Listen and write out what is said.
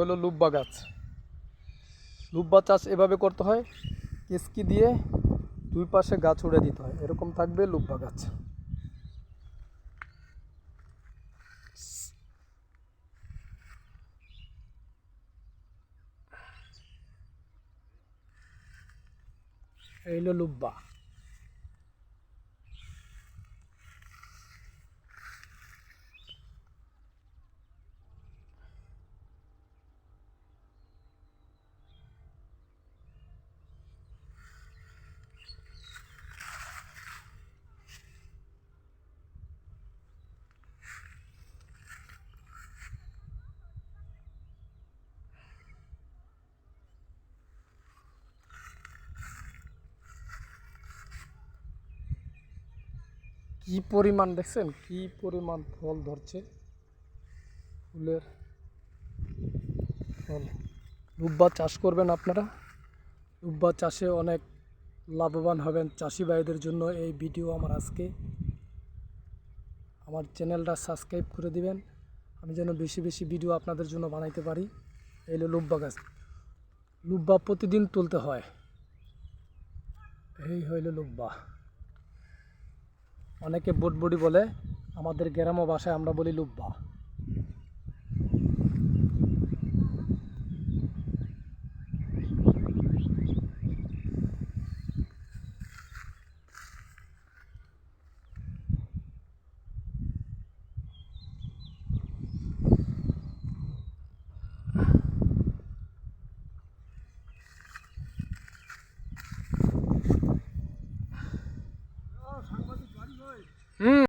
হলো লুব্বা গাছ। লুব্বা চাষ এভাবে করতে হয়, কেসকি দিয়ে দুই পাশে গাছ উড়ে দিতে হয়, এরকম থাকবে লুব্বা গাছ। এই হলো লুব্বা। কি পরিমাণ দেখছেন, কি পরিমাণ ফল ধরছে, ফুলের ফল। লুব্বা চাষ করবেন আপনারা, লুব্বা চাষে অনেক লাভবান হবেন। চাষি ভাইদের জন্য এই ভিডিও আমার আজকে। আমার চ্যানেলটা সাবস্ক্রাইব করে দিবেন, আমি যেন বেশি বেশি ভিডিও আপনাদের জন্য বানাইতে পারি। এই হলো লুব্বা গাছ। লুব্বা প্রতিদিন তুলতে হয়। এই হইল লুব্বা। অনেকে বটবডি বলে, আমাদের গ্রাম্য ভাষায় আমরা বলি লুব্বা। হুম।